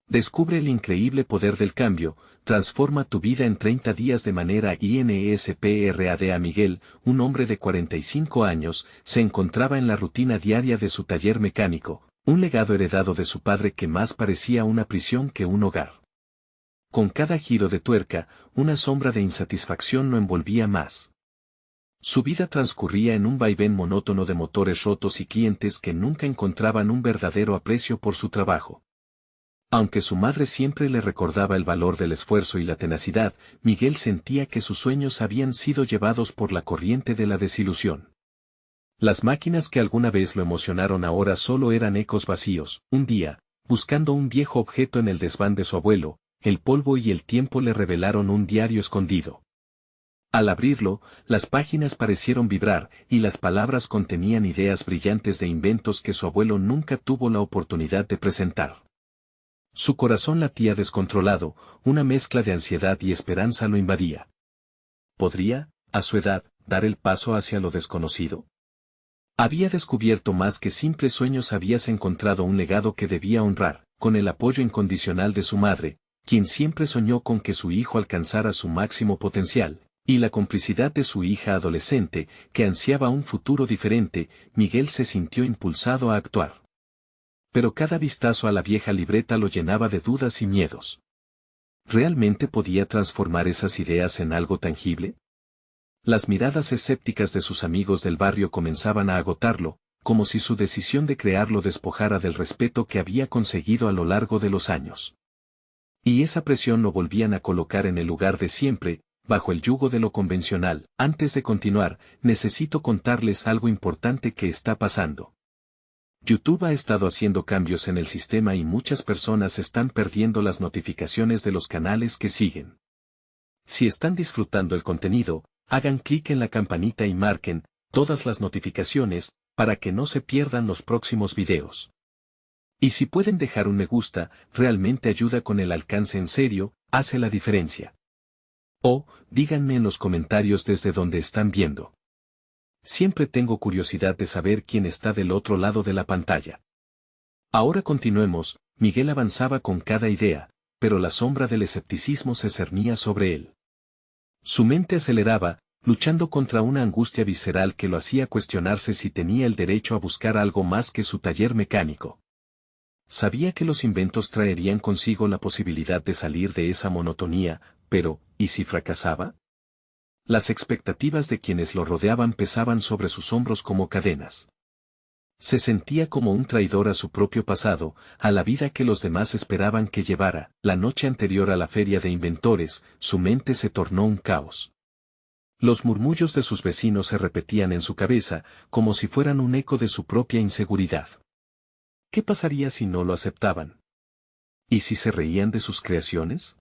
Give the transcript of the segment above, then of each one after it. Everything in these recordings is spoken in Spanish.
Descubre el increíble poder del cambio, transforma tu vida en 30 días de manera INSPRAD. Miguel, un hombre de 45 años, se encontraba en la rutina diaria de su taller mecánico, un legado heredado de su padre que más parecía una prisión que un hogar. Con cada giro de tuerca, una sombra de insatisfacción lo envolvía más. Su vida transcurría en un vaivén monótono de motores rotos y clientes que nunca encontraban un verdadero aprecio por su trabajo. Aunque su madre siempre le recordaba el valor del esfuerzo y la tenacidad, Miguel sentía que sus sueños habían sido llevados por la corriente de la desilusión. Las máquinas que alguna vez lo emocionaron ahora solo eran ecos vacíos. Un día, buscando un viejo objeto en el desván de su abuelo, el polvo y el tiempo le revelaron un diario escondido. Al abrirlo, las páginas parecieron vibrar, y las palabras contenían ideas brillantes de inventos que su abuelo nunca tuvo la oportunidad de presentar. Su corazón latía descontrolado, una mezcla de ansiedad y esperanza lo invadía. ¿Podría, a su edad, dar el paso hacia lo desconocido? Había descubierto más que simples sueños, habías encontrado un legado que debía honrar, con el apoyo incondicional de su madre, quien siempre soñó con que su hijo alcanzara su máximo potencial, y la complicidad de su hija adolescente, que ansiaba un futuro diferente. Miguel se sintió impulsado a actuar. Pero cada vistazo a la vieja libreta lo llenaba de dudas y miedos. ¿Realmente podía transformar esas ideas en algo tangible? Las miradas escépticas de sus amigos del barrio comenzaban a agotarlo, como si su decisión de crear lo despojara del respeto que había conseguido a lo largo de los años. Y esa presión lo volvían a colocar en el lugar de siempre, bajo el yugo de lo convencional. Antes de continuar, necesito contarles algo importante que está pasando. YouTube ha estado haciendo cambios en el sistema y muchas personas están perdiendo las notificaciones de los canales que siguen. Si están disfrutando el contenido, hagan clic en la campanita y marquen todas las notificaciones para que no se pierdan los próximos videos. Y si pueden dejar un me gusta, realmente ayuda con el alcance, en serio, hace la diferencia. O, díganme en los comentarios desde donde están viendo. Siempre tengo curiosidad de saber quién está del otro lado de la pantalla. Ahora continuemos. Miguel avanzaba con cada idea, pero la sombra del escepticismo se cernía sobre él. Su mente aceleraba, luchando contra una angustia visceral que lo hacía cuestionarse si tenía el derecho a buscar algo más que su taller mecánico. Sabía que los inventos traerían consigo la posibilidad de salir de esa monotonía, pero, ¿y si fracasaba? Las expectativas de quienes lo rodeaban pesaban sobre sus hombros como cadenas. Se sentía como un traidor a su propio pasado, a la vida que los demás esperaban que llevara. La noche anterior a la feria de inventores, su mente se tornó un caos. Los murmullos de sus vecinos se repetían en su cabeza, como si fueran un eco de su propia inseguridad. ¿Qué pasaría si no lo aceptaban? ¿Y si se reían de sus creaciones?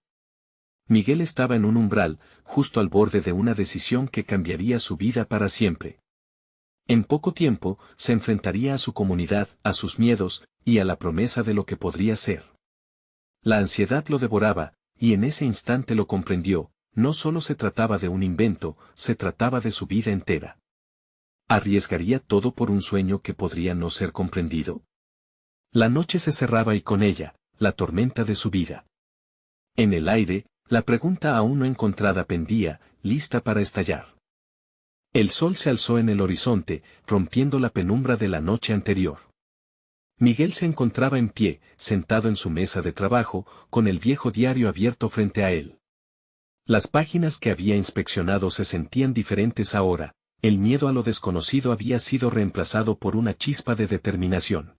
Miguel estaba en un umbral, justo al borde de una decisión que cambiaría su vida para siempre. En poco tiempo, se enfrentaría a su comunidad, a sus miedos, y a la promesa de lo que podría ser. La ansiedad lo devoraba, y en ese instante lo comprendió. No solo se trataba de un invento, se trataba de su vida entera. ¿Arriesgaría todo por un sueño que podría no ser comprendido? La noche se cerraba y con ella, la tormenta de su vida. En el aire, la pregunta aún no encontrada pendía, lista para estallar. El sol se alzó en el horizonte, rompiendo la penumbra de la noche anterior. Miguel se encontraba en pie, sentado en su mesa de trabajo, con el viejo diario abierto frente a él. Las páginas que había inspeccionado se sentían diferentes ahora. El miedo a lo desconocido había sido reemplazado por una chispa de determinación.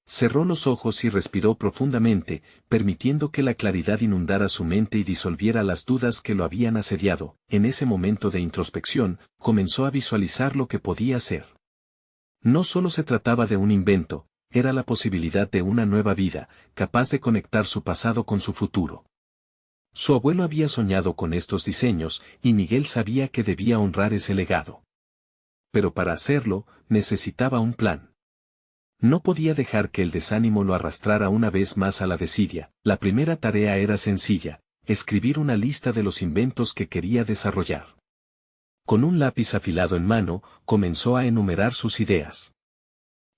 Cerró los ojos y respiró profundamente, permitiendo que la claridad inundara su mente y disolviera las dudas que lo habían asediado. En ese momento de introspección, comenzó a visualizar lo que podía ser. No solo se trataba de un invento, era la posibilidad de una nueva vida, capaz de conectar su pasado con su futuro. Su abuelo había soñado con estos diseños, y Miguel sabía que debía honrar ese legado. Pero para hacerlo, necesitaba un plan. No podía dejar que el desánimo lo arrastrara una vez más a la desidia. La primera tarea era sencilla, escribir una lista de los inventos que quería desarrollar. Con un lápiz afilado en mano, comenzó a enumerar sus ideas.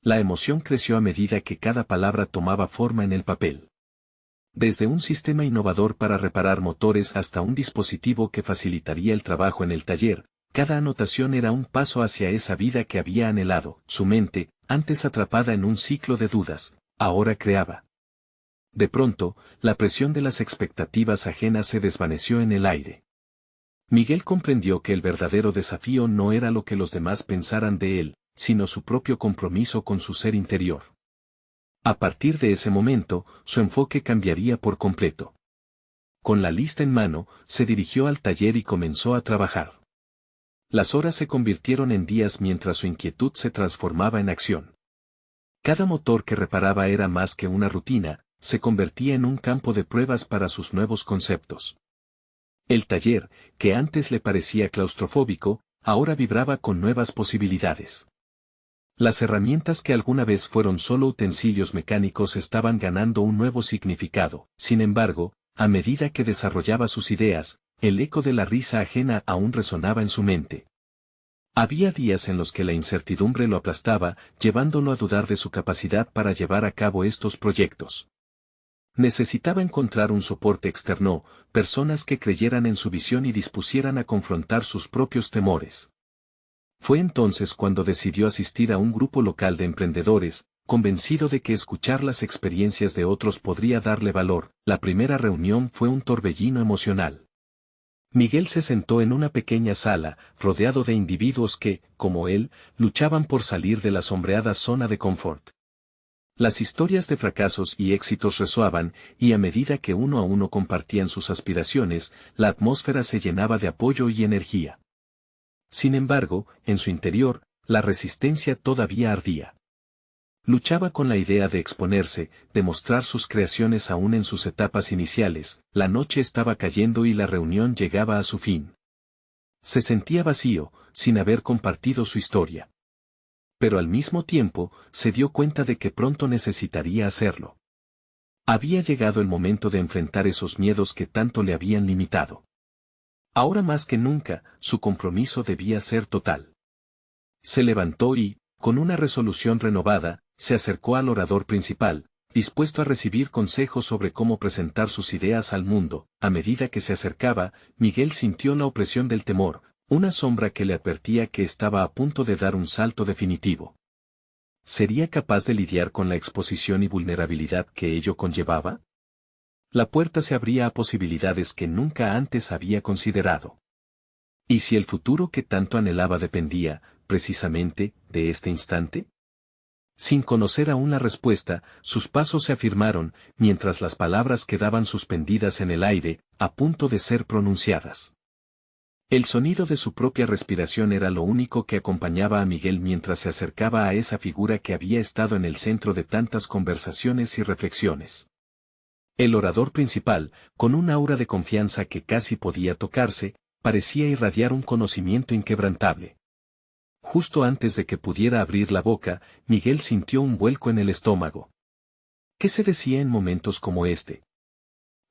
La emoción creció a medida que cada palabra tomaba forma en el papel. Desde un sistema innovador para reparar motores hasta un dispositivo que facilitaría el trabajo en el taller, cada anotación era un paso hacia esa vida que había anhelado. Su mente, antes atrapada en un ciclo de dudas, ahora creaba. De pronto, la presión de las expectativas ajenas se desvaneció en el aire. Miguel comprendió que el verdadero desafío no era lo que los demás pensaran de él, sino su propio compromiso con su ser interior. A partir de ese momento, su enfoque cambiaría por completo. Con la lista en mano, se dirigió al taller y comenzó a trabajar. Las horas se convirtieron en días mientras su inquietud se transformaba en acción. Cada motor que reparaba era más que una rutina, se convertía en un campo de pruebas para sus nuevos conceptos. El taller, que antes le parecía claustrofóbico, ahora vibraba con nuevas posibilidades. Las herramientas que alguna vez fueron solo utensilios mecánicos estaban ganando un nuevo significado. Sin embargo, a medida que desarrollaba sus ideas, el eco de la risa ajena aún resonaba en su mente. Había días en los que la incertidumbre lo aplastaba, llevándolo a dudar de su capacidad para llevar a cabo estos proyectos. Necesitaba encontrar un soporte externo, personas que creyeran en su visión y dispusieran a confrontar sus propios temores. Fue entonces cuando decidió asistir a un grupo local de emprendedores, convencido de que escuchar las experiencias de otros podría darle valor. La primera reunión fue un torbellino emocional. Miguel se sentó en una pequeña sala, rodeado de individuos que, como él, luchaban por salir de la sombreada zona de confort. Las historias de fracasos y éxitos resoaban, y a medida que uno a uno compartían sus aspiraciones, la atmósfera se llenaba de apoyo y energía. Sin embargo, en su interior, la resistencia todavía ardía. Luchaba con la idea de exponerse, de mostrar sus creaciones aún en sus etapas iniciales. La noche estaba cayendo y la reunión llegaba a su fin. Se sentía vacío, sin haber compartido su historia. Pero al mismo tiempo, se dio cuenta de que pronto necesitaría hacerlo. Había llegado el momento de enfrentar esos miedos que tanto le habían limitado. Ahora más que nunca, su compromiso debía ser total. Se levantó y, con una resolución renovada, se acercó al orador principal, dispuesto a recibir consejos sobre cómo presentar sus ideas al mundo. A medida que se acercaba, Miguel sintió la opresión del temor, una sombra que le advertía que estaba a punto de dar un salto definitivo. ¿Sería capaz de lidiar con la exposición y vulnerabilidad que ello conllevaba? La puerta se abría a posibilidades que nunca antes había considerado. ¿Y si el futuro que tanto anhelaba dependía, precisamente, de este instante? Sin conocer aún la respuesta, sus pasos se afirmaron, mientras las palabras quedaban suspendidas en el aire, a punto de ser pronunciadas. El sonido de su propia respiración era lo único que acompañaba a Miguel mientras se acercaba a esa figura que había estado en el centro de tantas conversaciones y reflexiones. El orador principal, con un aura de confianza que casi podía tocarse, parecía irradiar un conocimiento inquebrantable. Justo antes de que pudiera abrir la boca, Miguel sintió un vuelco en el estómago. ¿Qué se decía en momentos como este?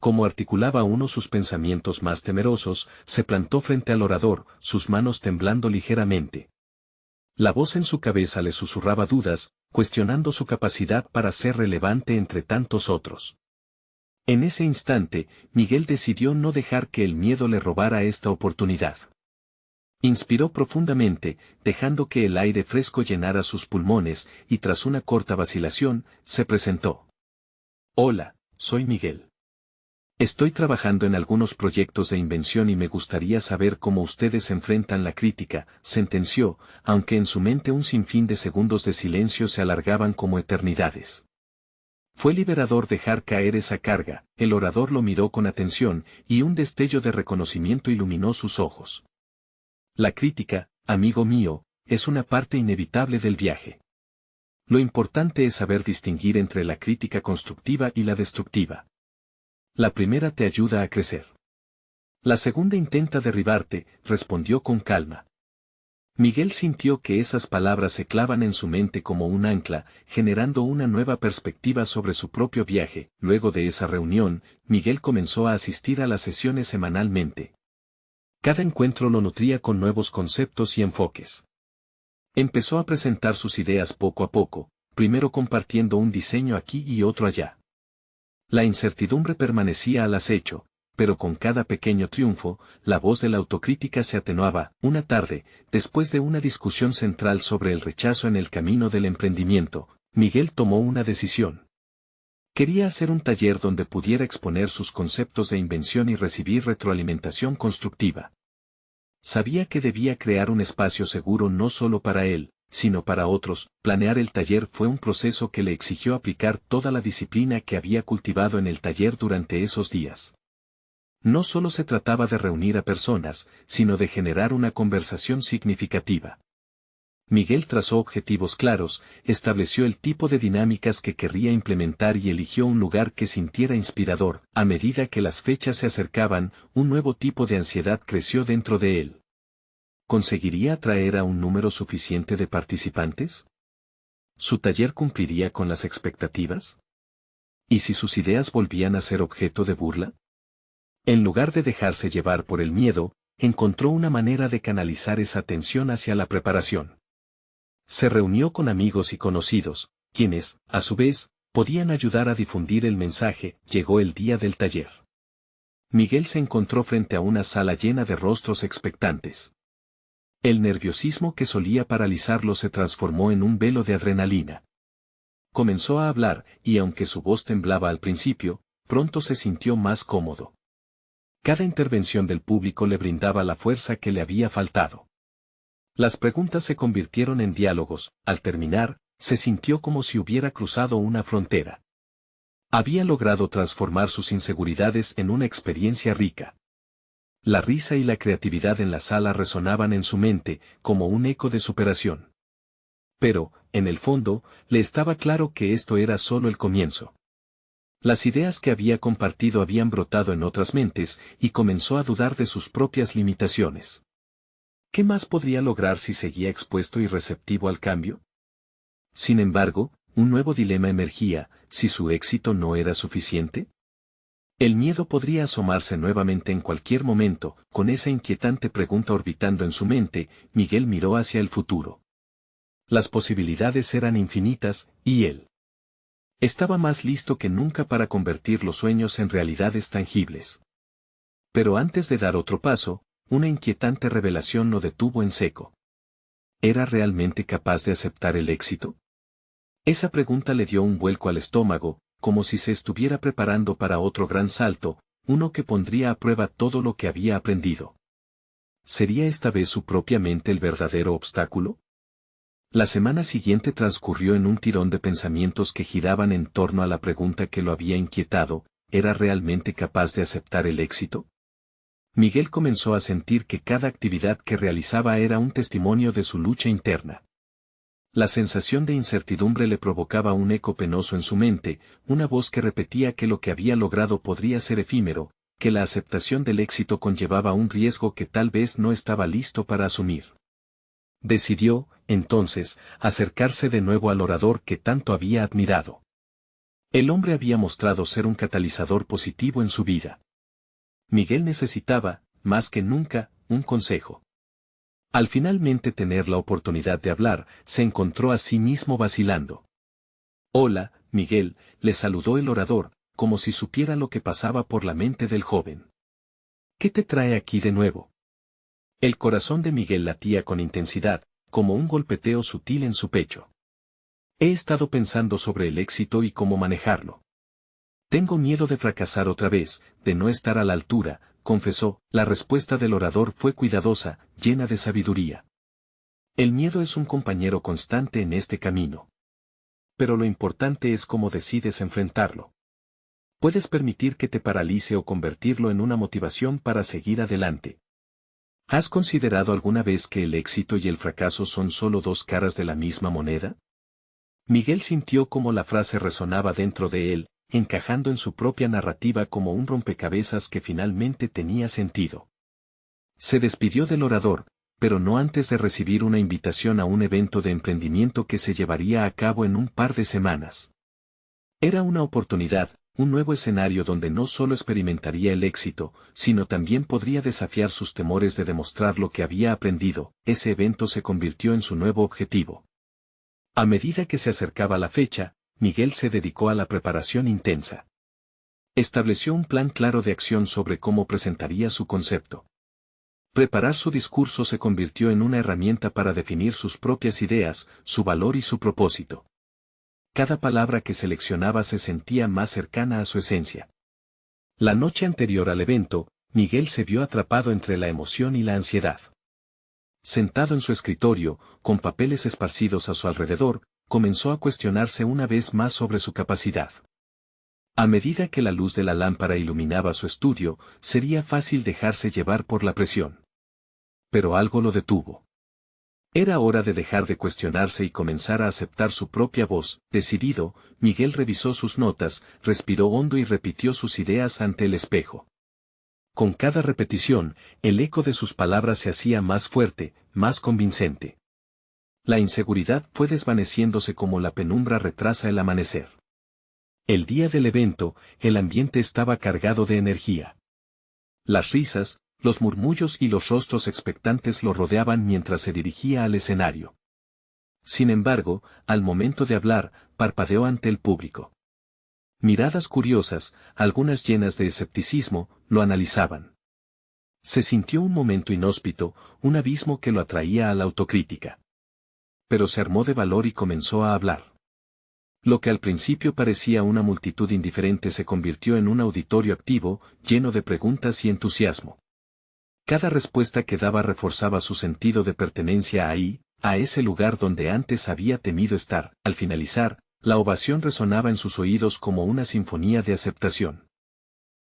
Como articulaba uno sus pensamientos más temerosos, se plantó frente al orador, sus manos temblando ligeramente. La voz en su cabeza le susurraba dudas, cuestionando su capacidad para ser relevante entre tantos otros. En ese instante, Miguel decidió no dejar que el miedo le robara esta oportunidad. Inspiró profundamente, dejando que el aire fresco llenara sus pulmones, y tras una corta vacilación, se presentó. Hola, soy Miguel. Estoy trabajando en algunos proyectos de invención y me gustaría saber cómo ustedes enfrentan la crítica, sentenció, aunque en su mente un sinfín de segundos de silencio se alargaban como eternidades. Fue liberador dejar caer esa carga. El orador lo miró con atención, y un destello de reconocimiento iluminó sus ojos. La crítica, amigo mío, es una parte inevitable del viaje. Lo importante es saber distinguir entre la crítica constructiva y la destructiva. La primera te ayuda a crecer. La segunda intenta derribarte, respondió con calma. Miguel sintió que esas palabras se clavan en su mente como un ancla, generando una nueva perspectiva sobre su propio viaje. Luego de esa reunión, Miguel comenzó a asistir a las sesiones semanalmente. Cada encuentro lo nutría con nuevos conceptos y enfoques. Empezó a presentar sus ideas poco a poco, primero compartiendo un diseño aquí y otro allá. La incertidumbre permanecía al acecho, pero con cada pequeño triunfo, la voz de la autocrítica se atenuaba. Una tarde, después de una discusión central sobre el rechazo en el camino del emprendimiento, Miguel tomó una decisión. Quería hacer un taller donde pudiera exponer sus conceptos de invención y recibir retroalimentación constructiva. Sabía que debía crear un espacio seguro no solo para él, sino para otros. Planear el taller fue un proceso que le exigió aplicar toda la disciplina que había cultivado en el taller durante esos días. No solo se trataba de reunir a personas, sino de generar una conversación significativa. Miguel trazó objetivos claros, estableció el tipo de dinámicas que querría implementar y eligió un lugar que sintiera inspirador. A medida que las fechas se acercaban, un nuevo tipo de ansiedad creció dentro de él. ¿Conseguiría atraer a un número suficiente de participantes? ¿Su taller cumpliría con las expectativas? ¿Y si sus ideas volvían a ser objeto de burla? En lugar de dejarse llevar por el miedo, encontró una manera de canalizar esa tensión hacia la preparación. Se reunió con amigos y conocidos, quienes, a su vez, podían ayudar a difundir el mensaje. Llegó el día del taller. Miguel se encontró frente a una sala llena de rostros expectantes. El nerviosismo que solía paralizarlo se transformó en un velo de adrenalina. Comenzó a hablar, y aunque su voz temblaba al principio, pronto se sintió más cómodo. Cada intervención del público le brindaba la fuerza que le había faltado. Las preguntas se convirtieron en diálogos. Al terminar, se sintió como si hubiera cruzado una frontera. Había logrado transformar sus inseguridades en una experiencia rica. La risa y la creatividad en la sala resonaban en su mente, como un eco de superación. Pero, en el fondo, le estaba claro que esto era solo el comienzo. Las ideas que había compartido habían brotado en otras mentes, y comenzó a dudar de sus propias limitaciones. ¿Qué más podría lograr si seguía expuesto y receptivo al cambio? Sin embargo, un nuevo dilema emergía: ¿si su éxito no era suficiente? El miedo podría asomarse nuevamente en cualquier momento. Con esa inquietante pregunta orbitando en su mente, Miguel miró hacia el futuro. Las posibilidades eran infinitas, y él estaba más listo que nunca para convertir los sueños en realidades tangibles. Pero antes de dar otro paso, una inquietante revelación lo detuvo en seco. ¿Era realmente capaz de aceptar el éxito? Esa pregunta le dio un vuelco al estómago, como si se estuviera preparando para otro gran salto, uno que pondría a prueba todo lo que había aprendido. ¿Sería esta vez su propia mente el verdadero obstáculo? La semana siguiente transcurrió en un tirón de pensamientos que giraban en torno a la pregunta que lo había inquietado: ¿era realmente capaz de aceptar el éxito? Miguel comenzó a sentir que cada actividad que realizaba era un testimonio de su lucha interna. La sensación de incertidumbre le provocaba un eco penoso en su mente, una voz que repetía que lo que había logrado podría ser efímero, que la aceptación del éxito conllevaba un riesgo que tal vez no estaba listo para asumir. Decidió, entonces, acercarse de nuevo al orador que tanto había admirado. El hombre había mostrado ser un catalizador positivo en su vida. Miguel necesitaba, más que nunca, un consejo. Al finalmente tener la oportunidad de hablar, se encontró a sí mismo vacilando. «Hola, Miguel», le saludó el orador, como si supiera lo que pasaba por la mente del joven. «¿Qué te trae aquí de nuevo?». El corazón de Miguel latía con intensidad, como un golpeteo sutil en su pecho. «He estado pensando sobre el éxito y cómo manejarlo. Tengo miedo de fracasar otra vez, de no estar a la altura», confesó. La respuesta del orador fue cuidadosa, llena de sabiduría. «El miedo es un compañero constante en este camino. Pero lo importante es cómo decides enfrentarlo. Puedes permitir que te paralice o convertirlo en una motivación para seguir adelante». ¿Has considerado alguna vez que el éxito y el fracaso son solo dos caras de la misma moneda? Miguel sintió cómo la frase resonaba dentro de él, encajando en su propia narrativa como un rompecabezas que finalmente tenía sentido. Se despidió del orador, pero no antes de recibir una invitación a un evento de emprendimiento que se llevaría a cabo en un par de semanas. Era una oportunidad, un nuevo escenario donde no solo experimentaría el éxito, sino también podría desafiar sus temores de demostrar lo que había aprendido. Ese evento se convirtió en su nuevo objetivo. A medida que se acercaba la fecha, Miguel se dedicó a la preparación intensa. Estableció un plan claro de acción sobre cómo presentaría su concepto. Preparar su discurso se convirtió en una herramienta para definir sus propias ideas, su valor y su propósito. Cada palabra que seleccionaba se sentía más cercana a su esencia. La noche anterior al evento, Miguel se vio atrapado entre la emoción y la ansiedad. Sentado en su escritorio, con papeles esparcidos a su alrededor, comenzó a cuestionarse una vez más sobre su capacidad. A medida que la luz de la lámpara iluminaba su estudio, sería fácil dejarse llevar por la presión. Pero algo lo detuvo. Era hora de dejar de cuestionarse y comenzar a aceptar su propia voz. Decidido, Miguel revisó sus notas, respiró hondo y repitió sus ideas ante el espejo. Con cada repetición, el eco de sus palabras se hacía más fuerte, más convincente. La inseguridad fue desvaneciéndose como la penumbra retrasa el amanecer. El día del evento, el ambiente estaba cargado de energía. Las risas, los murmullos y los rostros expectantes lo rodeaban mientras se dirigía al escenario. Sin embargo, al momento de hablar, parpadeó ante el público. Miradas curiosas, algunas llenas de escepticismo, lo analizaban. Se sintió un momento inhóspito, un abismo que lo atraía a la autocrítica. Pero se armó de valor y comenzó a hablar. Lo que al principio parecía una multitud indiferente se convirtió en un auditorio activo, lleno de preguntas y entusiasmo. Cada respuesta que daba reforzaba su sentido de pertenencia ahí, a ese lugar donde antes había temido estar. Al finalizar, la ovación resonaba en sus oídos como una sinfonía de aceptación.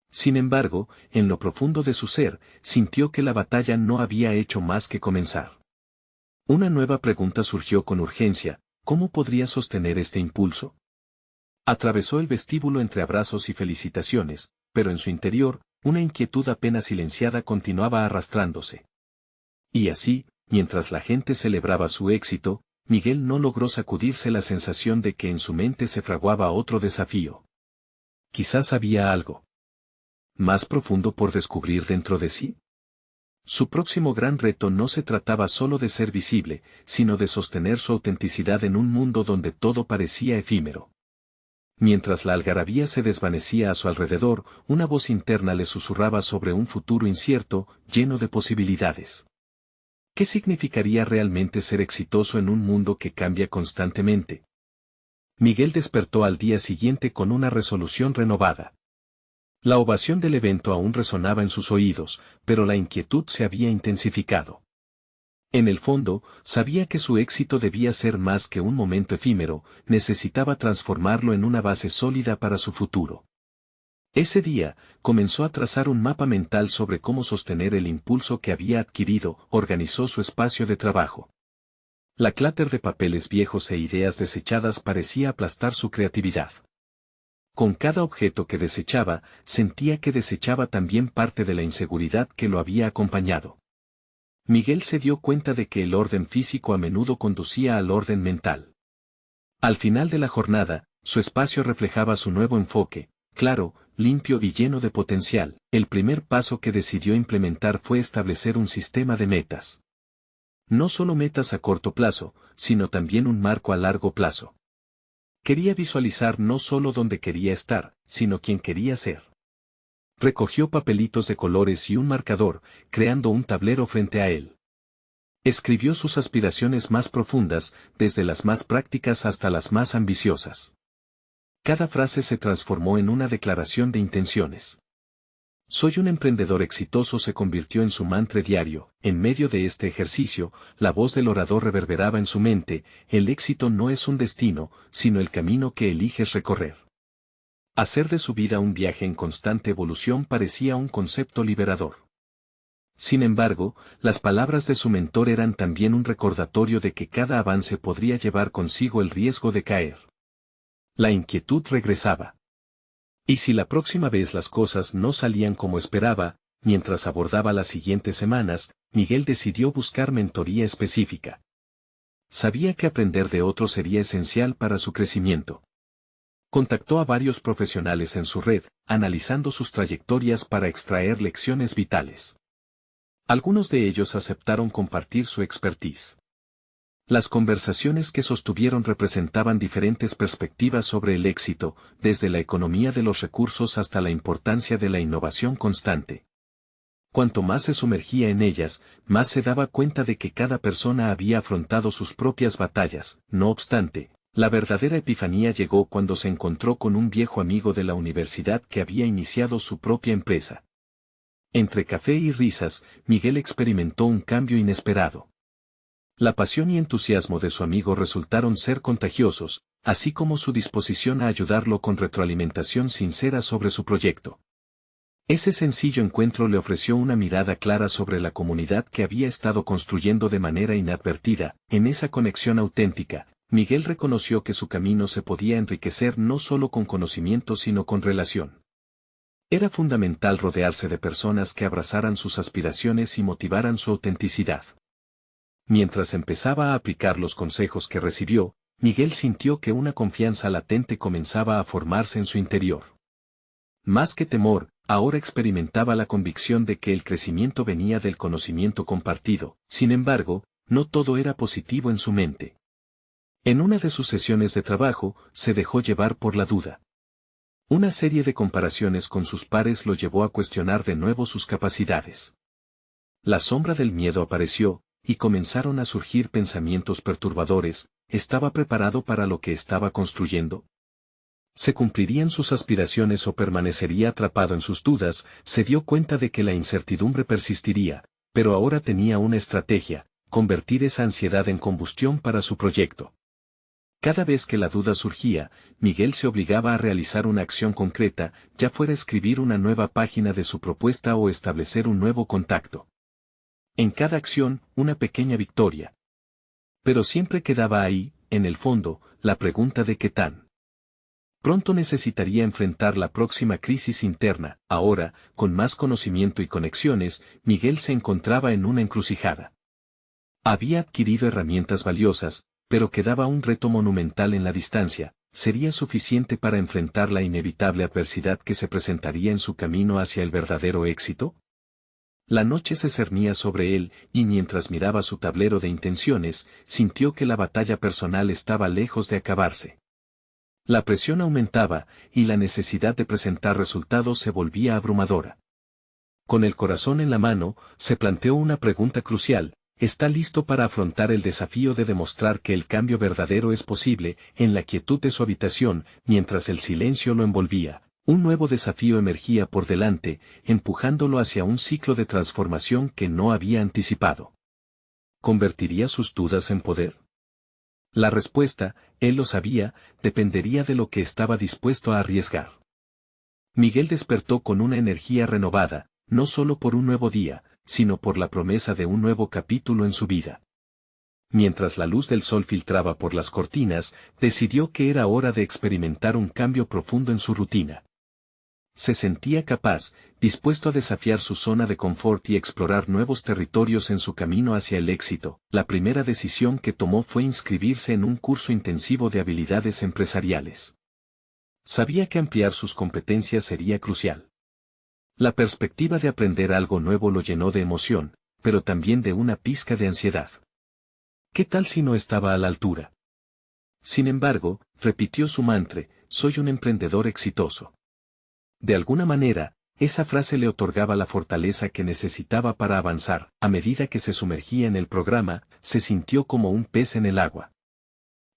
Sin embargo, en lo profundo de su ser, sintió que la batalla no había hecho más que comenzar. Una nueva pregunta surgió con urgencia: ¿cómo podría sostener este impulso? Atravesó el vestíbulo entre abrazos y felicitaciones, pero en su interior, una inquietud apenas silenciada continuaba arrastrándose. Y así, mientras la gente celebraba su éxito, Miguel no logró sacudirse la sensación de que en su mente se fraguaba otro desafío. Quizás había algo más profundo por descubrir dentro de sí. Su próximo gran reto no se trataba solo de ser visible, sino de sostener su autenticidad en un mundo donde todo parecía efímero. Mientras la algarabía se desvanecía a su alrededor, una voz interna le susurraba sobre un futuro incierto, lleno de posibilidades. ¿Qué significaría realmente ser exitoso en un mundo que cambia constantemente? Miguel despertó al día siguiente con una resolución renovada. La ovación del evento aún resonaba en sus oídos, pero la inquietud se había intensificado. En el fondo, sabía que su éxito debía ser más que un momento efímero, necesitaba transformarlo en una base sólida para su futuro. Ese día, comenzó a trazar un mapa mental sobre cómo sostener el impulso que había adquirido, organizó su espacio de trabajo. La clúter de papeles viejos e ideas desechadas parecía aplastar su creatividad. Con cada objeto que desechaba, sentía que desechaba también parte de la inseguridad que lo había acompañado. Miguel se dio cuenta de que el orden físico a menudo conducía al orden mental. Al final de la jornada, su espacio reflejaba su nuevo enfoque, claro, limpio y lleno de potencial. El primer paso que decidió implementar fue establecer un sistema de metas. No solo metas a corto plazo, sino también un marco a largo plazo. Quería visualizar no solo dónde quería estar, sino quién quería ser. Recogió papelitos de colores y un marcador, creando un tablero frente a él. Escribió sus aspiraciones más profundas, desde las más prácticas hasta las más ambiciosas. Cada frase se transformó en una declaración de intenciones. Soy un emprendedor exitoso se convirtió en su mantra diario. En medio de este ejercicio, la voz del orador reverberaba en su mente: el éxito no es un destino, sino el camino que eliges recorrer. Hacer de su vida un viaje en constante evolución parecía un concepto liberador. Sin embargo, las palabras de su mentor eran también un recordatorio de que cada avance podría llevar consigo el riesgo de caer. La inquietud regresaba. ¿Y si la próxima vez las cosas no salían como esperaba? Mientras abordaba las siguientes semanas, Miguel decidió buscar mentoría específica. Sabía que aprender de otros sería esencial para su crecimiento. Contactó a varios profesionales en su red, analizando sus trayectorias para extraer lecciones vitales. Algunos de ellos aceptaron compartir su expertise. Las conversaciones que sostuvieron representaban diferentes perspectivas sobre el éxito, desde la economía de los recursos hasta la importancia de la innovación constante. Cuanto más se sumergía en ellas, más se daba cuenta de que cada persona había afrontado sus propias batallas. No obstante, la verdadera epifanía llegó cuando se encontró con un viejo amigo de la universidad que había iniciado su propia empresa. Entre café y risas, Miguel experimentó un cambio inesperado. La pasión y entusiasmo de su amigo resultaron ser contagiosos, así como su disposición a ayudarlo con retroalimentación sincera sobre su proyecto. Ese sencillo encuentro le ofreció una mirada clara sobre la comunidad que había estado construyendo de manera inadvertida. En esa conexión auténtica, Miguel reconoció que su camino se podía enriquecer no solo con conocimiento sino con relación. Era fundamental rodearse de personas que abrazaran sus aspiraciones y motivaran su autenticidad. Mientras empezaba a aplicar los consejos que recibió, Miguel sintió que una confianza latente comenzaba a formarse en su interior. Más que temor, ahora experimentaba la convicción de que el crecimiento venía del conocimiento compartido. Sin embargo, no todo era positivo en su mente. En una de sus sesiones de trabajo, se dejó llevar por la duda. Una serie de comparaciones con sus pares lo llevó a cuestionar de nuevo sus capacidades. La sombra del miedo apareció, y comenzaron a surgir pensamientos perturbadores. ¿Estaba preparado para lo que estaba construyendo? ¿Se cumplirían sus aspiraciones o permanecería atrapado en sus dudas? Se dio cuenta de que la incertidumbre persistiría, pero ahora tenía una estrategia: convertir esa ansiedad en combustión para su proyecto. Cada vez que la duda surgía, Miguel se obligaba a realizar una acción concreta, ya fuera escribir una nueva página de su propuesta o establecer un nuevo contacto. En cada acción, una pequeña victoria. Pero siempre quedaba ahí, en el fondo, la pregunta de qué tan pronto necesitaría enfrentar la próxima crisis interna. Ahora, con más conocimiento y conexiones, Miguel se encontraba en una encrucijada. Había adquirido herramientas valiosas, pero quedaba un reto monumental en la distancia. ¿Sería suficiente para enfrentar la inevitable adversidad que se presentaría en su camino hacia el verdadero éxito? La noche se cernía sobre él, y mientras miraba su tablero de intenciones, sintió que la batalla personal estaba lejos de acabarse. La presión aumentaba, y la necesidad de presentar resultados se volvía abrumadora. Con el corazón en la mano, se planteó una pregunta crucial: ¿está listo para afrontar el desafío de demostrar que el cambio verdadero es posible? En la quietud de su habitación, mientras el silencio lo envolvía, un nuevo desafío emergía por delante, empujándolo hacia un ciclo de transformación que no había anticipado. ¿Convertiría sus dudas en poder? La respuesta, él lo sabía, dependería de lo que estaba dispuesto a arriesgar. Miguel despertó con una energía renovada, no solo por un nuevo día, sino por la promesa de un nuevo capítulo en su vida. Mientras la luz del sol filtraba por las cortinas, decidió que era hora de experimentar un cambio profundo en su rutina. Se sentía capaz, dispuesto a desafiar su zona de confort y explorar nuevos territorios en su camino hacia el éxito. La primera decisión que tomó fue inscribirse en un curso intensivo de habilidades empresariales. Sabía que ampliar sus competencias sería crucial. La perspectiva de aprender algo nuevo lo llenó de emoción, pero también de una pizca de ansiedad. ¿Qué tal si no estaba a la altura? Sin embargo, repitió su mantra: soy un emprendedor exitoso. De alguna manera, esa frase le otorgaba la fortaleza que necesitaba para avanzar. A medida que se sumergía en el programa, se sintió como un pez en el agua.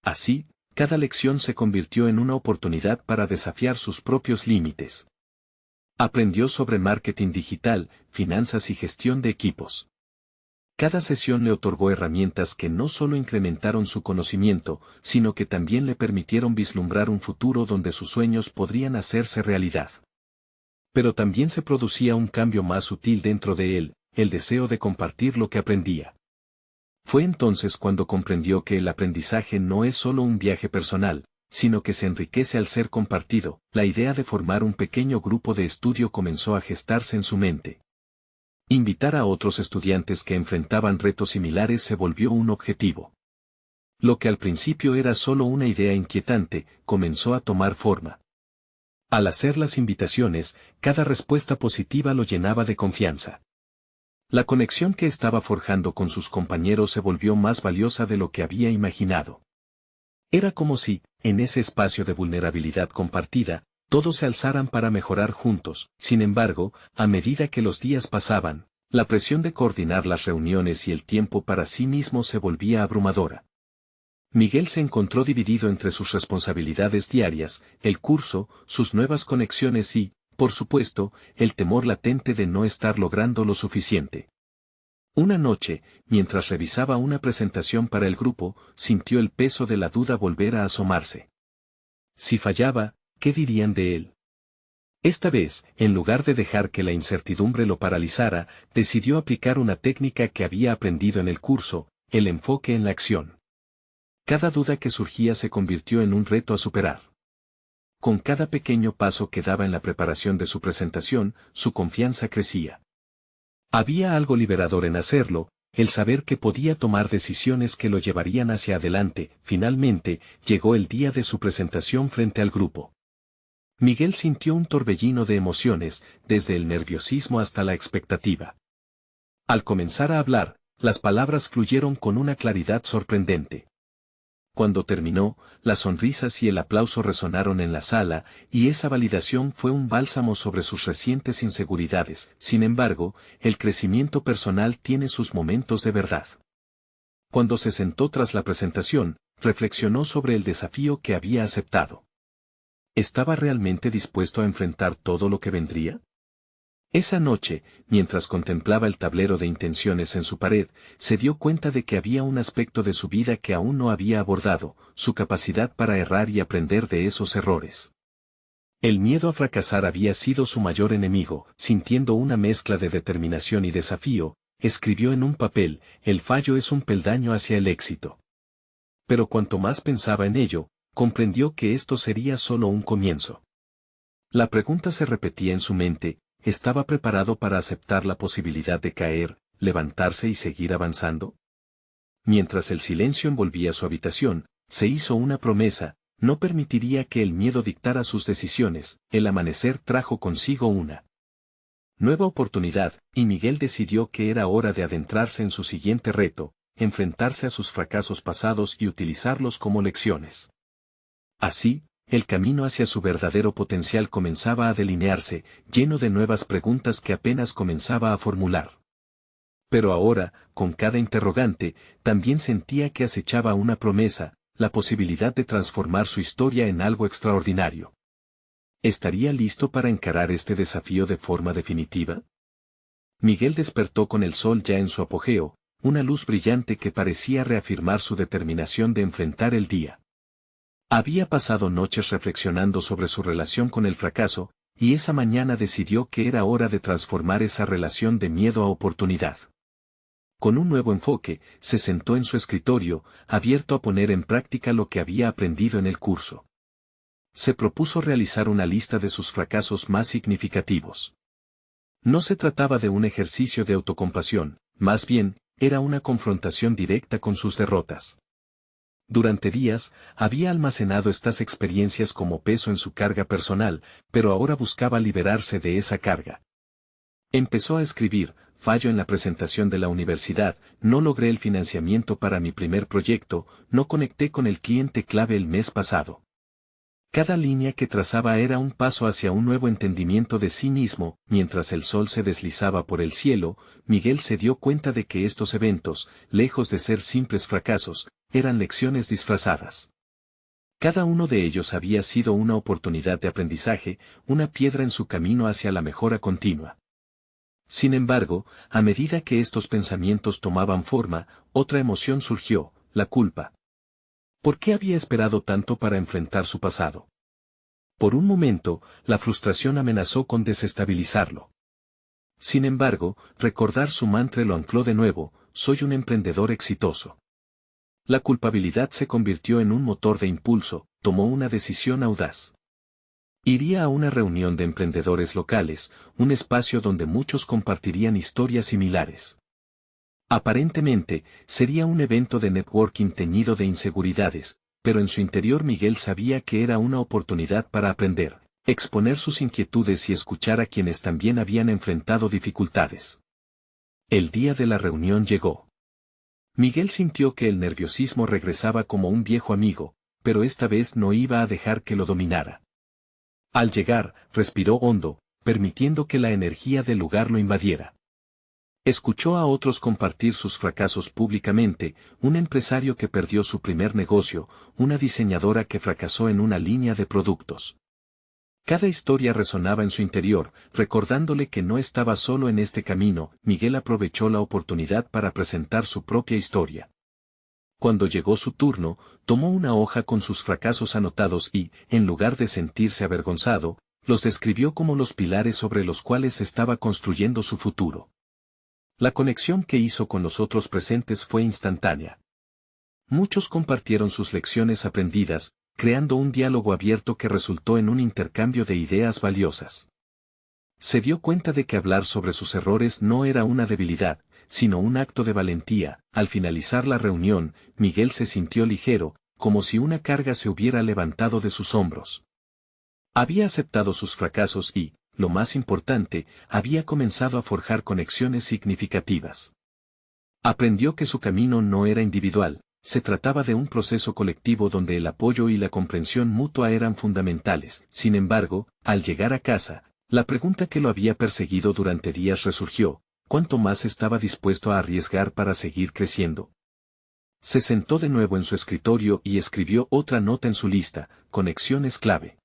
Así, cada lección se convirtió en una oportunidad para desafiar sus propios límites. Aprendió sobre marketing digital, finanzas y gestión de equipos. Cada sesión le otorgó herramientas que no solo incrementaron su conocimiento, sino que también le permitieron vislumbrar un futuro donde sus sueños podrían hacerse realidad. Pero también se producía un cambio más sutil dentro de él: el deseo de compartir lo que aprendía. Fue entonces cuando comprendió que el aprendizaje no es solo un viaje personal, sino que se enriquece al ser compartido. La idea de formar un pequeño grupo de estudio comenzó a gestarse en su mente. Invitar a otros estudiantes que enfrentaban retos similares se volvió un objetivo. Lo que al principio era solo una idea inquietante, comenzó a tomar forma. Al hacer las invitaciones, cada respuesta positiva lo llenaba de confianza. La conexión que estaba forjando con sus compañeros se volvió más valiosa de lo que había imaginado. Era como si, en ese espacio de vulnerabilidad compartida, todos se alzaran para mejorar juntos. Sin embargo, a medida que los días pasaban, la presión de coordinar las reuniones y el tiempo para sí mismo se volvía abrumadora. Miguel se encontró dividido entre sus responsabilidades diarias, el curso, sus nuevas conexiones y, por supuesto, el temor latente de no estar logrando lo suficiente. Una noche, mientras revisaba una presentación para el grupo, sintió el peso de la duda volver a asomarse. Si fallaba, ¿qué dirían de él? Esta vez, en lugar de dejar que la incertidumbre lo paralizara, decidió aplicar una técnica que había aprendido en el curso, el enfoque en la acción. Cada duda que surgía se convirtió en un reto a superar. Con cada pequeño paso que daba en la preparación de su presentación, su confianza crecía. Había algo liberador en hacerlo, el saber que podía tomar decisiones que lo llevarían hacia adelante. Finalmente, llegó el día de su presentación frente al grupo. Miguel sintió un torbellino de emociones, desde el nerviosismo hasta la expectativa. Al comenzar a hablar, las palabras fluyeron con una claridad sorprendente. Cuando terminó, las sonrisas y el aplauso resonaron en la sala, y esa validación fue un bálsamo sobre sus recientes inseguridades. Sin embargo, el crecimiento personal tiene sus momentos de verdad. Cuando se sentó tras la presentación, reflexionó sobre el desafío que había aceptado. ¿Estaba realmente dispuesto a enfrentar todo lo que vendría? Esa noche, mientras contemplaba el tablero de intenciones en su pared, se dio cuenta de que había un aspecto de su vida que aún no había abordado, su capacidad para errar y aprender de esos errores. El miedo a fracasar había sido su mayor enemigo. Sintiendo una mezcla de determinación y desafío, escribió en un papel: el fallo es un peldaño hacia el éxito. Pero cuanto más pensaba en ello, comprendió que esto sería solo un comienzo. La pregunta se repetía en su mente: ¿estaba preparado para aceptar la posibilidad de caer, levantarse y seguir avanzando? Mientras el silencio envolvía su habitación, se hizo una promesa: no permitiría que el miedo dictara sus decisiones. El amanecer trajo consigo una nueva oportunidad, y Miguel decidió que era hora de adentrarse en su siguiente reto, enfrentarse a sus fracasos pasados y utilizarlos como lecciones. Así, el camino hacia su verdadero potencial comenzaba a delinearse, lleno de nuevas preguntas que apenas comenzaba a formular. Pero ahora, con cada interrogante, también sentía que acechaba una promesa, la posibilidad de transformar su historia en algo extraordinario. ¿Estaría listo para encarar este desafío de forma definitiva? Miguel despertó con el sol ya en su apogeo, una luz brillante que parecía reafirmar su determinación de enfrentar el día. Había pasado noches reflexionando sobre su relación con el fracaso, y esa mañana decidió que era hora de transformar esa relación de miedo a oportunidad. Con un nuevo enfoque, se sentó en su escritorio, abierto a poner en práctica lo que había aprendido en el curso. Se propuso realizar una lista de sus fracasos más significativos. No se trataba de un ejercicio de autocompasión, más bien, era una confrontación directa con sus derrotas. Durante días, había almacenado estas experiencias como peso en su carga personal, pero ahora buscaba liberarse de esa carga. Empezó a escribir: fallo en la presentación de la universidad, no logré el financiamiento para mi primer proyecto, no conecté con el cliente clave el mes pasado. Cada línea que trazaba era un paso hacia un nuevo entendimiento de sí mismo. Mientras el sol se deslizaba por el cielo, Miguel se dio cuenta de que estos eventos, lejos de ser simples fracasos, eran lecciones disfrazadas. Cada uno de ellos había sido una oportunidad de aprendizaje, una piedra en su camino hacia la mejora continua. Sin embargo, a medida que estos pensamientos tomaban forma, otra emoción surgió: la culpa. ¿Por qué había esperado tanto para enfrentar su pasado? Por un momento, la frustración amenazó con desestabilizarlo. Sin embargo, recordar su mantra lo ancló de nuevo: soy un emprendedor exitoso. La culpabilidad se convirtió en un motor de impulso. Tomó una decisión audaz. Iría a una reunión de emprendedores locales, un espacio donde muchos compartirían historias similares. Aparentemente, sería un evento de networking teñido de inseguridades, pero en su interior Miguel sabía que era una oportunidad para aprender, exponer sus inquietudes y escuchar a quienes también habían enfrentado dificultades. El día de la reunión llegó. Miguel sintió que el nerviosismo regresaba como un viejo amigo, pero esta vez no iba a dejar que lo dominara. Al llegar, respiró hondo, permitiendo que la energía del lugar lo invadiera. Escuchó a otros compartir sus fracasos públicamente, un empresario que perdió su primer negocio, una diseñadora que fracasó en una línea de productos. Cada historia resonaba en su interior, recordándole que no estaba solo en este camino. Miguel aprovechó la oportunidad para presentar su propia historia. Cuando llegó su turno, tomó una hoja con sus fracasos anotados y, en lugar de sentirse avergonzado, los describió como los pilares sobre los cuales estaba construyendo su futuro. La conexión que hizo con los otros presentes fue instantánea. Muchos compartieron sus lecciones aprendidas, creando un diálogo abierto que resultó en un intercambio de ideas valiosas. Se dio cuenta de que hablar sobre sus errores no era una debilidad, sino un acto de valentía. Al finalizar la reunión, Miguel se sintió ligero, como si una carga se hubiera levantado de sus hombros. Había aceptado sus fracasos y, lo más importante, había comenzado a forjar conexiones significativas. Aprendió que su camino no era individual, se trataba de un proceso colectivo donde el apoyo y la comprensión mutua eran fundamentales. Sin embargo, al llegar a casa, la pregunta que lo había perseguido durante días resurgió: ¿cuánto más estaba dispuesto a arriesgar para seguir creciendo? Se sentó de nuevo en su escritorio y escribió otra nota en su lista: conexiones clave.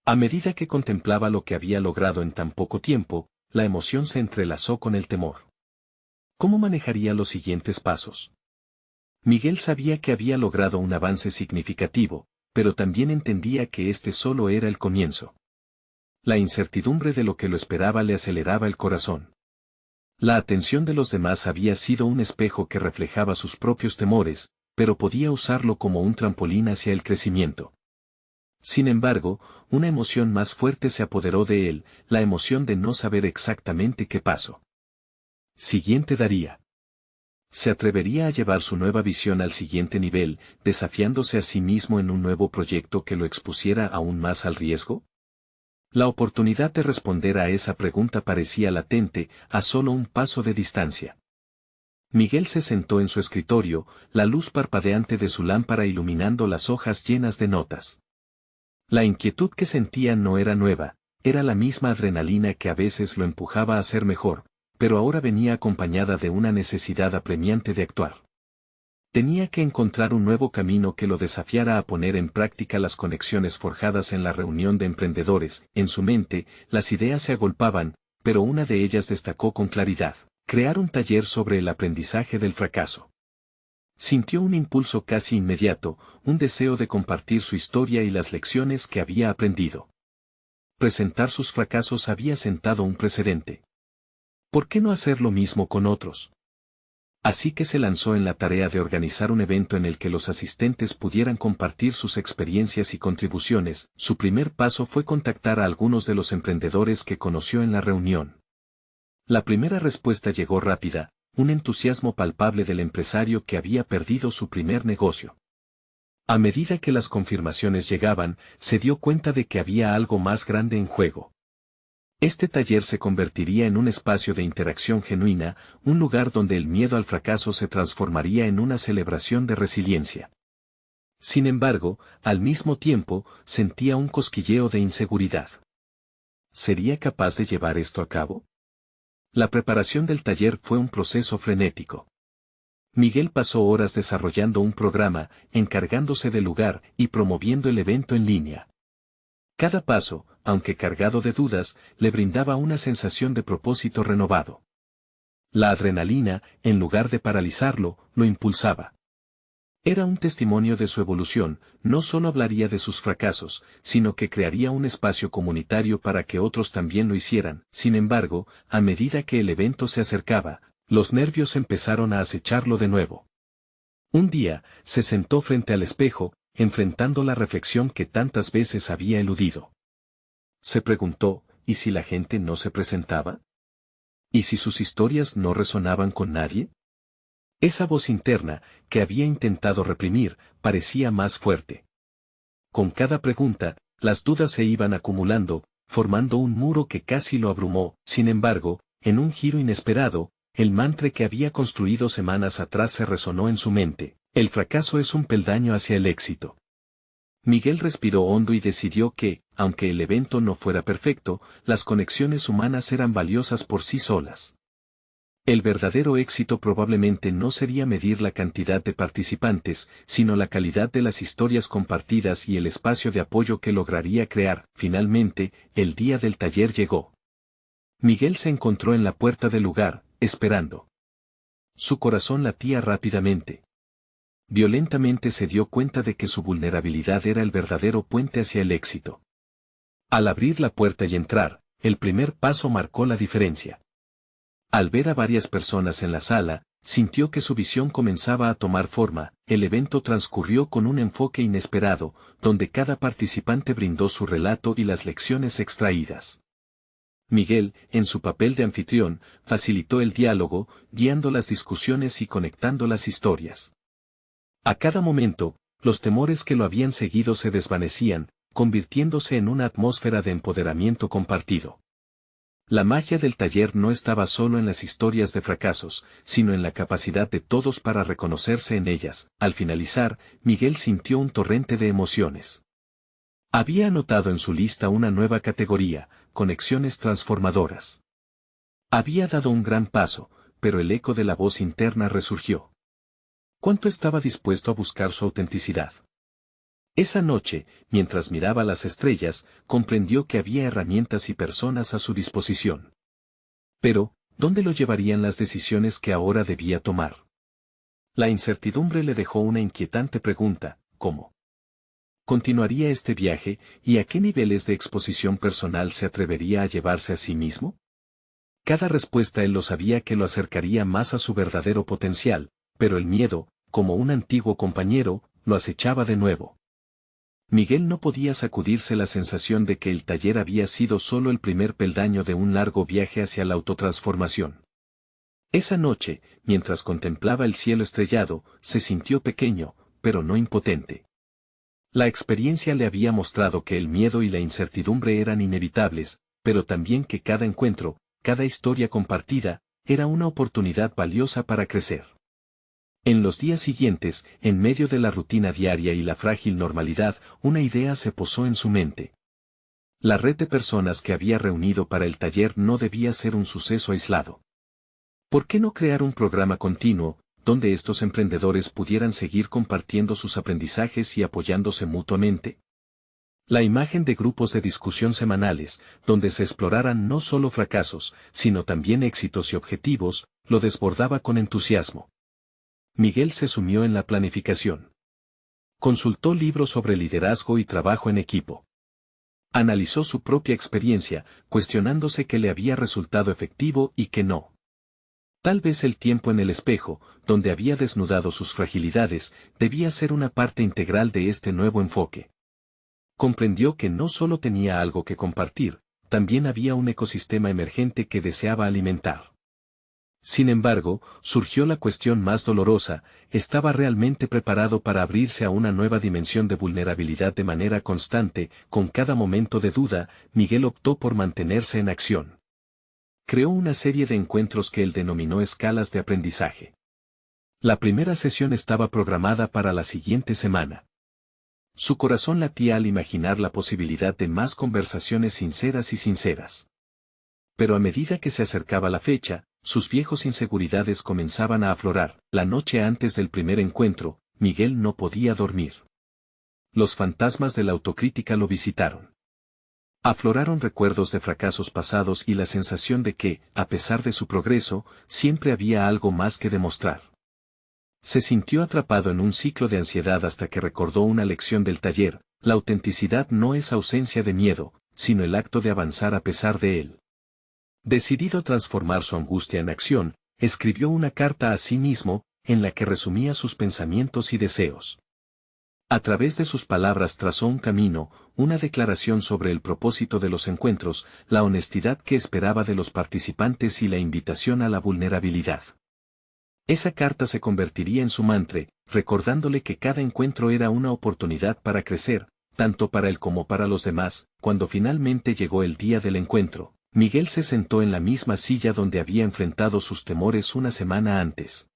A medida que contemplaba lo que había logrado en tan poco tiempo, la emoción se entrelazó con el temor. ¿Cómo manejaría los siguientes pasos? Miguel sabía que había logrado un avance significativo, pero también entendía que este solo era el comienzo. La incertidumbre de lo que lo esperaba le aceleraba el corazón. La atención de los demás había sido un espejo que reflejaba sus propios temores, pero podía usarlo como un trampolín hacia el crecimiento. Sin embargo, una emoción más fuerte se apoderó de él, la emoción de no saber exactamente qué paso siguiente daría. ¿Se atrevería a llevar su nueva visión al siguiente nivel, desafiándose a sí mismo en un nuevo proyecto que lo expusiera aún más al riesgo? La oportunidad de responder a esa pregunta parecía latente, a solo un paso de distancia. Miguel se sentó en su escritorio, la luz parpadeante de su lámpara iluminando las hojas llenas de notas. La inquietud que sentía no era nueva, era la misma adrenalina que a veces lo empujaba a ser mejor, pero ahora venía acompañada de una necesidad apremiante de actuar. Tenía que encontrar un nuevo camino que lo desafiara a poner en práctica las conexiones forjadas en la reunión de emprendedores. En su mente, las ideas se agolpaban, pero una de ellas destacó con claridad: crear un taller sobre el aprendizaje del fracaso. Sintió un impulso casi inmediato, un deseo de compartir su historia y las lecciones que había aprendido. Presentar sus fracasos había sentado un precedente. ¿Por qué no hacer lo mismo con otros? Así que se lanzó en la tarea de organizar un evento en el que los asistentes pudieran compartir sus experiencias y contribuciones. Su primer paso fue contactar a algunos de los emprendedores que conoció en la reunión. La primera respuesta llegó rápida: un entusiasmo palpable del empresario que había perdido su primer negocio. A medida que las confirmaciones llegaban, se dio cuenta de que había algo más grande en juego. Este taller se convertiría en un espacio de interacción genuina, un lugar donde el miedo al fracaso se transformaría en una celebración de resiliencia. Sin embargo, al mismo tiempo, sentía un cosquilleo de inseguridad. ¿Sería capaz de llevar esto a cabo? La preparación del taller fue un proceso frenético. Miguel pasó horas desarrollando un programa, encargándose del lugar y promoviendo el evento en línea. Cada paso, aunque cargado de dudas, le brindaba una sensación de propósito renovado. La adrenalina, en lugar de paralizarlo, lo impulsaba. Era un testimonio de su evolución. No solo hablaría de sus fracasos, sino que crearía un espacio comunitario para que otros también lo hicieran. Sin embargo, a medida que el evento se acercaba, los nervios empezaron a acecharlo de nuevo. Un día, se sentó frente al espejo, enfrentando la reflexión que tantas veces había eludido. Se preguntó: ¿y si la gente no se presentaba? ¿Y si sus historias no resonaban con nadie? Esa voz interna, que había intentado reprimir, parecía más fuerte. Con cada pregunta, las dudas se iban acumulando, formando un muro que casi lo abrumó. Sin embargo, en un giro inesperado, el mantra que había construido semanas atrás se resonó en su mente: el fracaso es un peldaño hacia el éxito. Miguel respiró hondo y decidió que, aunque el evento no fuera perfecto, las conexiones humanas eran valiosas por sí solas. El verdadero éxito probablemente no sería medir la cantidad de participantes, sino la calidad de las historias compartidas y el espacio de apoyo que lograría crear. Finalmente, el día del taller llegó. Miguel se encontró en la puerta del lugar, esperando. Su corazón latía rápidamente. Violentamente se dio cuenta de que su vulnerabilidad era el verdadero puente hacia el éxito. Al abrir la puerta y entrar, el primer paso marcó la diferencia. Al ver a varias personas en la sala, sintió que su visión comenzaba a tomar forma. El evento transcurrió con un enfoque inesperado, donde cada participante brindó su relato y las lecciones extraídas. Miguel, en su papel de anfitrión, facilitó el diálogo, guiando las discusiones y conectando las historias. A cada momento, los temores que lo habían seguido se desvanecían, convirtiéndose en una atmósfera de empoderamiento compartido. La magia del taller no estaba solo en las historias de fracasos, sino en la capacidad de todos para reconocerse en ellas. Al finalizar, Miguel sintió un torrente de emociones. Había anotado en su lista una nueva categoría: conexiones transformadoras. Había dado un gran paso, pero el eco de la voz interna resurgió. ¿Cuánto estaba dispuesto a buscar su autenticidad? Esa noche, mientras miraba las estrellas, comprendió que había herramientas y personas a su disposición. Pero, ¿dónde lo llevarían las decisiones que ahora debía tomar? La incertidumbre le dejó una inquietante pregunta: ¿cómo continuaría este viaje y a qué niveles de exposición personal se atrevería a llevarse a sí mismo? Cada respuesta él lo sabía que lo acercaría más a su verdadero potencial, pero el miedo, como un antiguo compañero, lo acechaba de nuevo. Miguel no podía sacudirse la sensación de que el taller había sido solo el primer peldaño de un largo viaje hacia la autotransformación. Esa noche, mientras contemplaba el cielo estrellado, se sintió pequeño, pero no impotente. La experiencia le había mostrado que el miedo y la incertidumbre eran inevitables, pero también que cada encuentro, cada historia compartida, era una oportunidad valiosa para crecer. En los días siguientes, en medio de la rutina diaria y la frágil normalidad, una idea se posó en su mente. La red de personas que había reunido para el taller no debía ser un suceso aislado. ¿Por qué no crear un programa continuo, donde estos emprendedores pudieran seguir compartiendo sus aprendizajes y apoyándose mutuamente? La imagen de grupos de discusión semanales, donde se exploraran no solo fracasos, sino también éxitos y objetivos, lo desbordaba con entusiasmo. Miguel se sumió en la planificación. Consultó libros sobre liderazgo y trabajo en equipo. Analizó su propia experiencia, cuestionándose qué le había resultado efectivo y qué no. Tal vez el tiempo en el espejo, donde había desnudado sus fragilidades, debía ser una parte integral de este nuevo enfoque. Comprendió que no solo tenía algo que compartir, también había un ecosistema emergente que deseaba alimentar. Sin embargo, surgió la cuestión más dolorosa: ¿estaba realmente preparado para abrirse a una nueva dimensión de vulnerabilidad de manera constante? Con cada momento de duda, Miguel optó por mantenerse en acción. Creó una serie de encuentros que él denominó escalas de aprendizaje. La primera sesión estaba programada para la siguiente semana. Su corazón latía al imaginar la posibilidad de más conversaciones sinceras. Pero a medida que se acercaba la fecha, sus viejos inseguridades comenzaban a aflorar. La noche antes del primer encuentro, Miguel no podía dormir. Los fantasmas de la autocrítica lo visitaron. Afloraron recuerdos de fracasos pasados y la sensación de que, a pesar de su progreso, siempre había algo más que demostrar. Se sintió atrapado en un ciclo de ansiedad hasta que recordó una lección del taller: la autenticidad no es ausencia de miedo, sino el acto de avanzar a pesar de él. Decidido a transformar su angustia en acción, escribió una carta a sí mismo, en la que resumía sus pensamientos y deseos. A través de sus palabras trazó un camino, una declaración sobre el propósito de los encuentros, la honestidad que esperaba de los participantes y la invitación a la vulnerabilidad. Esa carta se convertiría en su mantra, recordándole que cada encuentro era una oportunidad para crecer, tanto para él como para los demás. Cuando finalmente llegó el día del encuentro, Miguel se sentó en la misma silla donde había enfrentado sus temores una semana antes.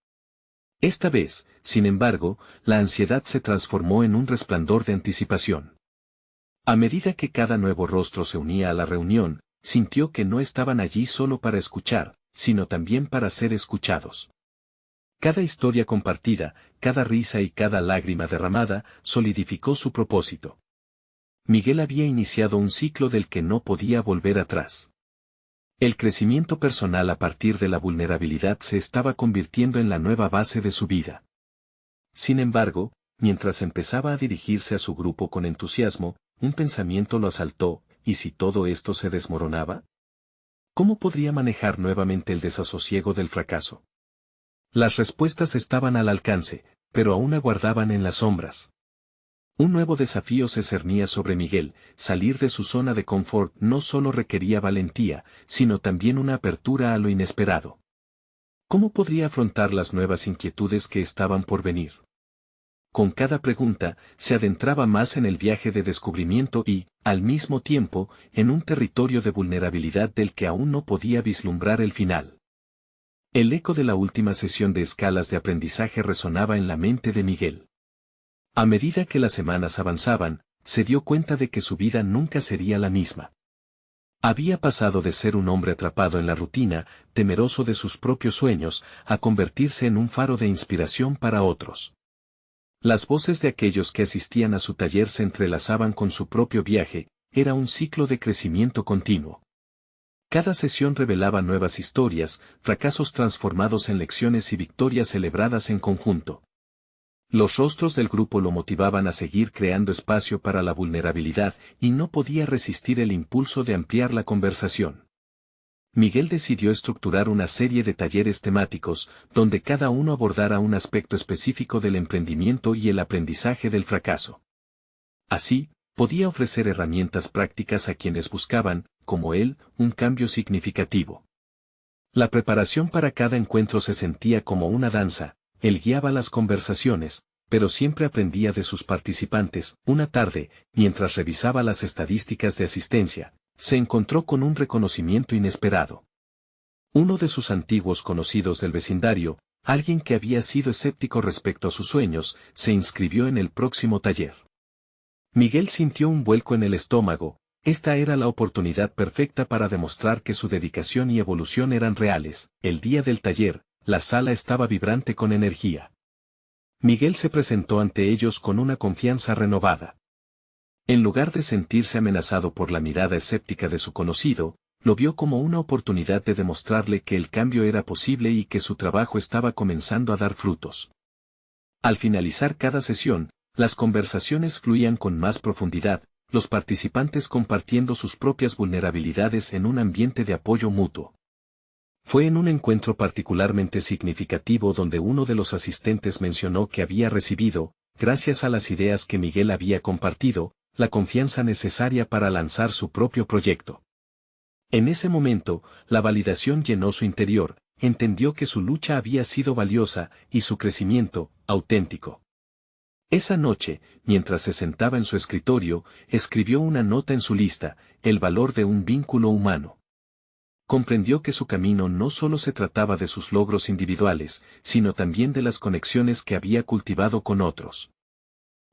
Esta vez, sin embargo, la ansiedad se transformó en un resplandor de anticipación. A medida que cada nuevo rostro se unía a la reunión, sintió que no estaban allí solo para escuchar, sino también para ser escuchados. Cada historia compartida, cada risa y cada lágrima derramada, solidificó su propósito. Miguel había iniciado un ciclo del que no podía volver atrás. El crecimiento personal a partir de la vulnerabilidad se estaba convirtiendo en la nueva base de su vida. Sin embargo, mientras empezaba a dirigirse a su grupo con entusiasmo, un pensamiento lo asaltó: ¿y si todo esto se desmoronaba? ¿Cómo podría manejar nuevamente el desasosiego del fracaso? Las respuestas estaban al alcance, pero aún aguardaban en las sombras. Un nuevo desafío se cernía sobre Miguel: salir de su zona de confort no solo requería valentía, sino también una apertura a lo inesperado. ¿Cómo podría afrontar las nuevas inquietudes que estaban por venir? Con cada pregunta, se adentraba más en el viaje de descubrimiento y, al mismo tiempo, en un territorio de vulnerabilidad del que aún no podía vislumbrar el final. El eco de la última sesión de escalas de aprendizaje resonaba en la mente de Miguel. A medida que las semanas avanzaban, se dio cuenta de que su vida nunca sería la misma. Había pasado de ser un hombre atrapado en la rutina, temeroso de sus propios sueños, a convertirse en un faro de inspiración para otros. Las voces de aquellos que asistían a su taller se entrelazaban con su propio viaje, era un ciclo de crecimiento continuo. Cada sesión revelaba nuevas historias, fracasos transformados en lecciones y victorias celebradas en conjunto. Los rostros del grupo lo motivaban a seguir creando espacio para la vulnerabilidad, y no podía resistir el impulso de ampliar la conversación. Miguel decidió estructurar una serie de talleres temáticos, donde cada uno abordara un aspecto específico del emprendimiento y el aprendizaje del fracaso. Así, podía ofrecer herramientas prácticas a quienes buscaban, como él, un cambio significativo. La preparación para cada encuentro se sentía como una danza. Él guiaba las conversaciones, pero siempre aprendía de sus participantes. Una tarde, mientras revisaba las estadísticas de asistencia, se encontró con un reconocimiento inesperado. Uno de sus antiguos conocidos del vecindario, alguien que había sido escéptico respecto a sus sueños, se inscribió en el próximo taller. Miguel sintió un vuelco en el estómago. Esta era la oportunidad perfecta para demostrar que su dedicación y evolución eran reales. El día del taller, la sala estaba vibrante con energía. Miguel se presentó ante ellos con una confianza renovada. En lugar de sentirse amenazado por la mirada escéptica de su conocido, lo vio como una oportunidad de demostrarle que el cambio era posible y que su trabajo estaba comenzando a dar frutos. Al finalizar cada sesión, las conversaciones fluían con más profundidad, los participantes compartiendo sus propias vulnerabilidades en un ambiente de apoyo mutuo. Fue en un encuentro particularmente significativo donde uno de los asistentes mencionó que había recibido, gracias a las ideas que Miguel había compartido, la confianza necesaria para lanzar su propio proyecto. En ese momento, la validación llenó su interior, entendió que su lucha había sido valiosa, y su crecimiento, auténtico. Esa noche, mientras se sentaba en su escritorio, escribió una nota en su lista: el valor de un vínculo humano. Comprendió que su camino no solo se trataba de sus logros individuales, sino también de las conexiones que había cultivado con otros.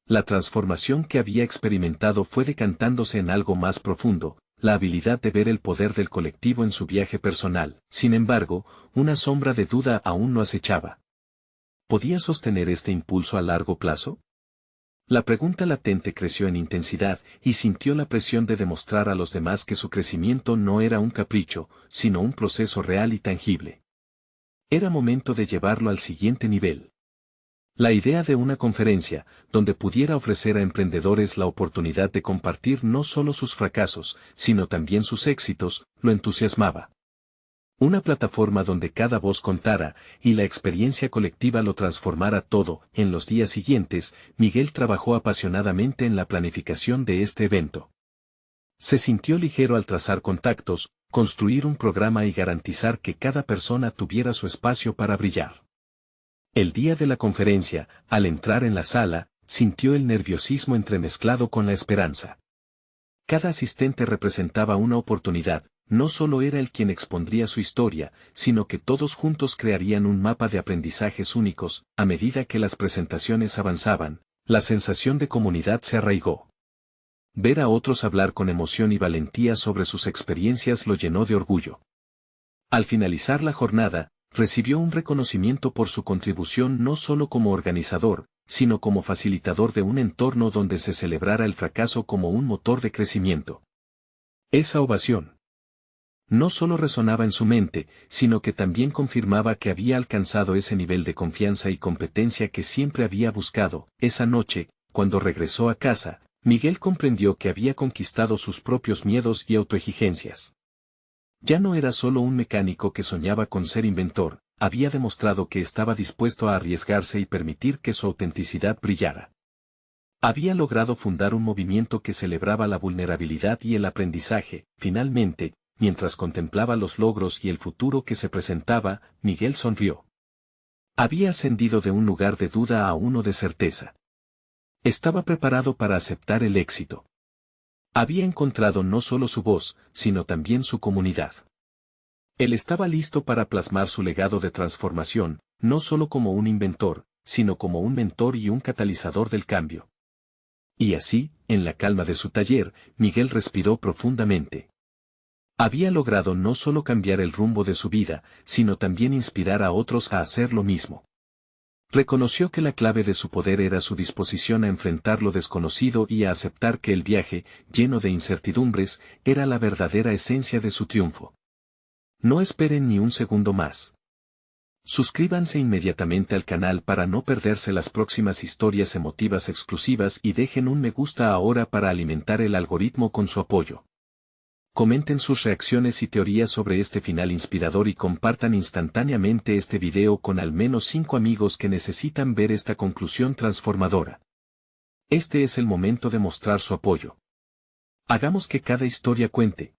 La transformación que había experimentado fue decantándose en algo más profundo, la habilidad de ver el poder del colectivo en su viaje personal. Sin embargo, una sombra de duda aún lo acechaba. ¿Podía sostener este impulso a largo plazo? La pregunta latente creció en intensidad, y sintió la presión de demostrar a los demás que su crecimiento no era un capricho, sino un proceso real y tangible. Era momento de llevarlo al siguiente nivel. La idea de una conferencia, donde pudiera ofrecer a emprendedores la oportunidad de compartir no solo sus fracasos, sino también sus éxitos, lo entusiasmaba. Una plataforma donde cada voz contara, y la experiencia colectiva lo transformara todo. En los días siguientes, Miguel trabajó apasionadamente en la planificación de este evento. Se sintió ligero al trazar contactos, construir un programa y garantizar que cada persona tuviera su espacio para brillar. El día de la conferencia, al entrar en la sala, sintió el nerviosismo entremezclado con la esperanza. Cada asistente representaba una oportunidad, no solo era él quien expondría su historia, sino que todos juntos crearían un mapa de aprendizajes únicos. A medida que las presentaciones avanzaban, la sensación de comunidad se arraigó. Ver a otros hablar con emoción y valentía sobre sus experiencias lo llenó de orgullo. Al finalizar la jornada, recibió un reconocimiento por su contribución no solo como organizador, sino como facilitador de un entorno donde se celebrara el fracaso como un motor de crecimiento. Esa ovación no solo resonaba en su mente, sino que también confirmaba que había alcanzado ese nivel de confianza y competencia que siempre había buscado. Esa noche, cuando regresó a casa, Miguel comprendió que había conquistado sus propios miedos y autoexigencias. Ya no era solo un mecánico que soñaba con ser inventor, había demostrado que estaba dispuesto a arriesgarse y permitir que su autenticidad brillara. Había logrado fundar un movimiento que celebraba la vulnerabilidad y el aprendizaje. Finalmente, mientras contemplaba los logros y el futuro que se presentaba, Miguel sonrió. Había ascendido de un lugar de duda a uno de certeza. Estaba preparado para aceptar el éxito. Había encontrado no solo su voz, sino también su comunidad. Él estaba listo para plasmar su legado de transformación, no solo como un inventor, sino como un mentor y un catalizador del cambio. Y así, en la calma de su taller, Miguel respiró profundamente. Había logrado no solo cambiar el rumbo de su vida, sino también inspirar a otros a hacer lo mismo. Reconoció que la clave de su poder era su disposición a enfrentar lo desconocido y a aceptar que el viaje, lleno de incertidumbres, era la verdadera esencia de su triunfo. No esperen ni un segundo más. Suscríbanse inmediatamente al canal para no perderse las próximas historias emotivas exclusivas y dejen un me gusta ahora para alimentar el algoritmo con su apoyo. Comenten sus reacciones y teorías sobre este final inspirador y compartan instantáneamente este video con al menos 5 amigos que necesitan ver esta conclusión transformadora. Este es el momento de mostrar su apoyo. Hagamos que cada historia cuente.